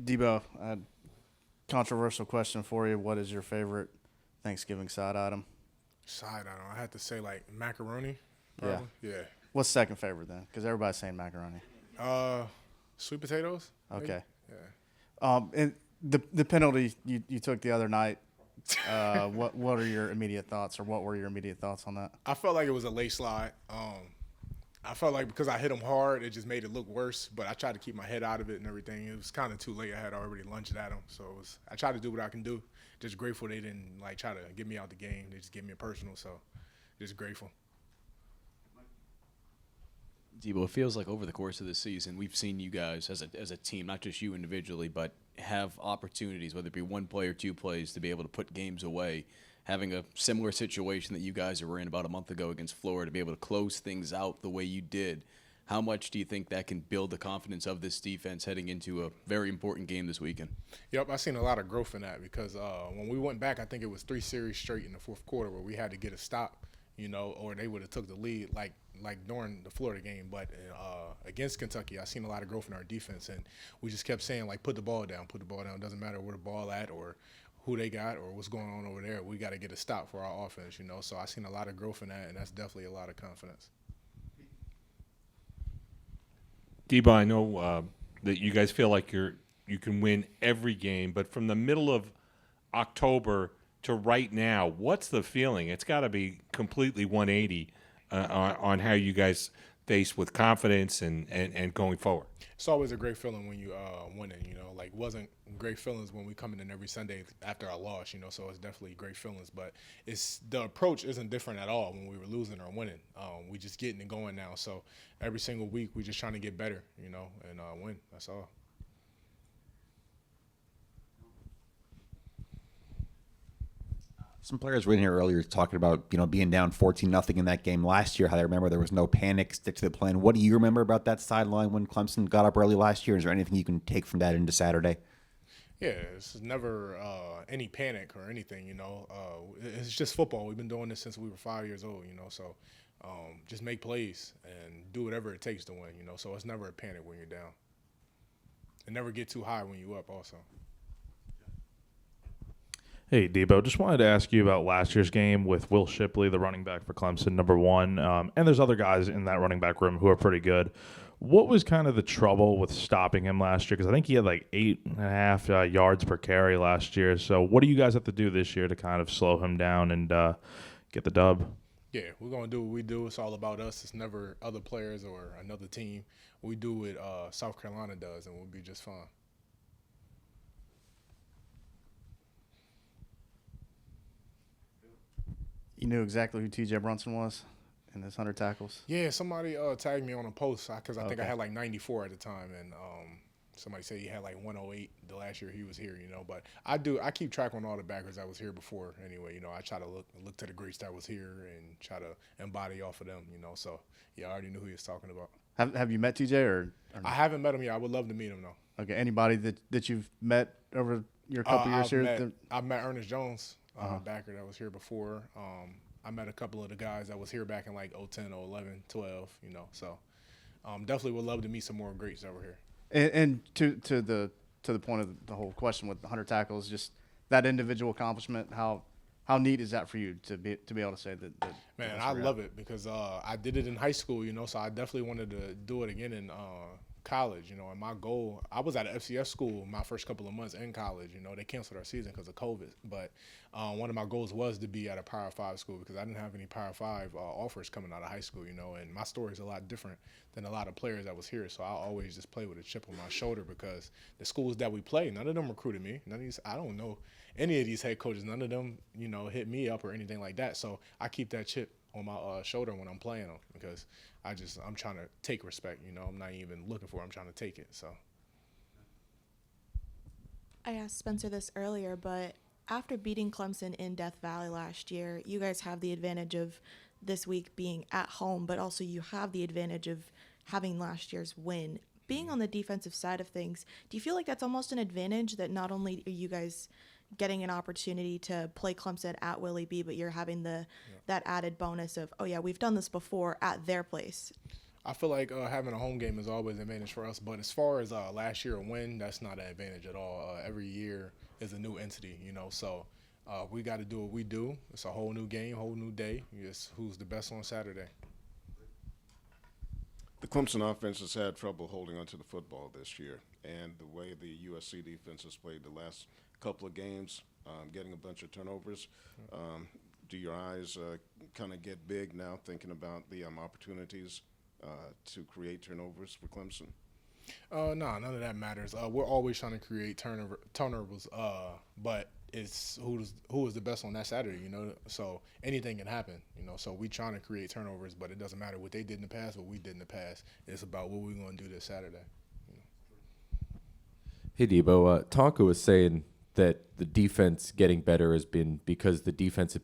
Debo, controversial question for you. What is your favorite Thanksgiving side item? Side item. I had to say like macaroni. Yeah. Probably. Yeah. What's second favorite then? Because everybody's saying macaroni. Uh, Sweet potatoes. Maybe? Okay. Yeah. And the penalty you took the other night. What are your immediate thoughts, or what were your immediate thoughts on that? I felt like it was a late slide. I felt like because I hit him hard, it just made it look worse. But I tried to keep my head out of it and everything. It was kind of too late. I had already lunged at him, so I tried to do what I can do. Just grateful they didn't like try to get me out the game. They just gave me a personal, so just grateful. Debo, it feels like over the course of the season, we've seen you guys as a team, not just you individually, but have opportunities, whether it be one play or two plays, to be able to put games away. Having a similar situation that you guys were in about a month ago against Florida, to be able to close things out the way you did, how much do you think that can build the confidence of this defense heading into a very important game this weekend? Yep, I've seen a lot of growth in that because when we went back, I think it was 3 series straight in the fourth quarter where we had to get a stop, or they would have took the lead like during the Florida game. But against Kentucky, I seen a lot of growth in our defense, and we just kept saying like, put the ball down. It doesn't matter where the ball at or who they got or what's going on over there. We got to get a stop for our offense, So I seen a lot of growth in that, and that's definitely a lot of confidence. Debo, I know that you guys feel like you can win every game, but from the middle of October to right now, what's the feeling? It's got to be completely 180 on how you guys face with confidence and going forward. It's always a great feeling when you winning, Like, wasn't great feelings when we coming in every Sunday after our loss, So it's definitely great feelings, but the approach isn't different at all when we were losing or winning. We just getting it going now. So every single week we just trying to get better, and win. That's all. Some players were in here earlier talking about, being down 14-0 in that game last year, how they remember there was no panic, stick to the plan. What do you remember about that sideline when Clemson got up early last year? Is there anything you can take from that into Saturday? Yeah, it's never any panic or anything, It's just football. We've been doing this since we were 5 years old, So just make plays and do whatever it takes to win, So it's never a panic when you're down. And never get too high when you're up also. Hey, Debo, just wanted to ask you about last year's game with Will Shipley, the running back for Clemson, number one. And there's other guys in that running back room who are pretty good. What was kind of the trouble with stopping him last year? Because I think he had like 8.5 yards per carry last year. So what do you guys have to do this year to kind of slow him down and get the dub? Yeah, we're going to do what we do. It's all about us. It's never other players or another team. We do what South Carolina does, and we'll be just fine. You knew exactly who T.J. Brunson was in his 100 tackles? Yeah, somebody tagged me on a post because I think I Okay. had like 94 at the time, and somebody said he had like 108 the last year he was here, But I keep track on all the backers that was here before anyway, I try to look to the greats that was here and try to embody off of them, So, yeah, I already knew who he was talking about. Have you met T.J. or I haven't met him yet. I would love to meet him, though. Okay, anybody that you've met over your couple years here? I've met Ernest Jones, backer that was here before. I met a couple of the guys that was here back in like 010, 011, 12, So definitely would love to meet some more greats over here. And to the point of the whole question with 100 tackles, just that individual accomplishment, how neat is that for you to be able to say that Man, I love it because I did it in high school, so I definitely wanted to do it again in college, and my goal, I was at an FCS school my first couple of months in college, they canceled our season because of COVID, but one of my goals was to be at a Power 5 school because I didn't have any Power 5 offers coming out of high school, and my story is a lot different than a lot of players that was here, so I always just play with a chip on my shoulder because the schools that we play, none of them recruited me, none of these, I don't know any of these head coaches, none of them, hit me up or anything like that, so I keep that chip on my shoulder when I'm playing them because I'm trying to take respect, I'm not even looking for it, I'm trying to take it, so. I asked Spencer this earlier, but after beating Clemson in Death Valley last year, you guys have the advantage of this week being at home, but also you have the advantage of having last year's win. Being on the defensive side of things, do you feel like that's almost an advantage that not only are you guys getting an opportunity to play Clemson at Willie B, but you're having that added bonus of, oh yeah, we've done this before at their place? I feel like having a home game is always an advantage for us. But as far as last year a win, that's not an advantage at all. Every year is a new entity, you know. So we got to do what we do. It's a whole new game, whole new day. It's who's the best on Saturday. The Clemson offense has had trouble holding onto the football this year, and the way the USC defense has played the last couple of games, getting a bunch of turnovers. Do your eyes kind of get big now thinking about the opportunities to create turnovers for Clemson? No, none of that matters. We're always trying to create turnovers, but it's who is the best on that Saturday, you know. So anything can happen, you know. So we trying to create turnovers, but it doesn't matter what they did in the past, what we did in the past. It's about what we're going to do this Saturday. Hey, Debo. Tonka was saying that the defense getting better has been because the defense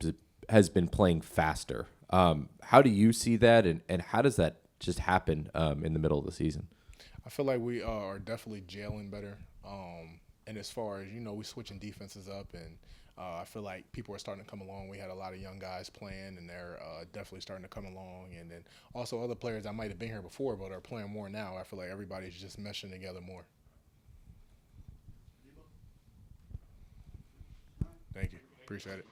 has been playing faster. How do you see that, and how does that just happen in the middle of the season? I feel like we are definitely jailing better. And as far as, you know, we switching defenses up, and I feel like people are starting to come along. We had a lot of young guys playing, and they're definitely starting to come along. And then also other players that might have been here before but are playing more now. I feel like everybody's just meshing together more. Thank you. Appreciate it.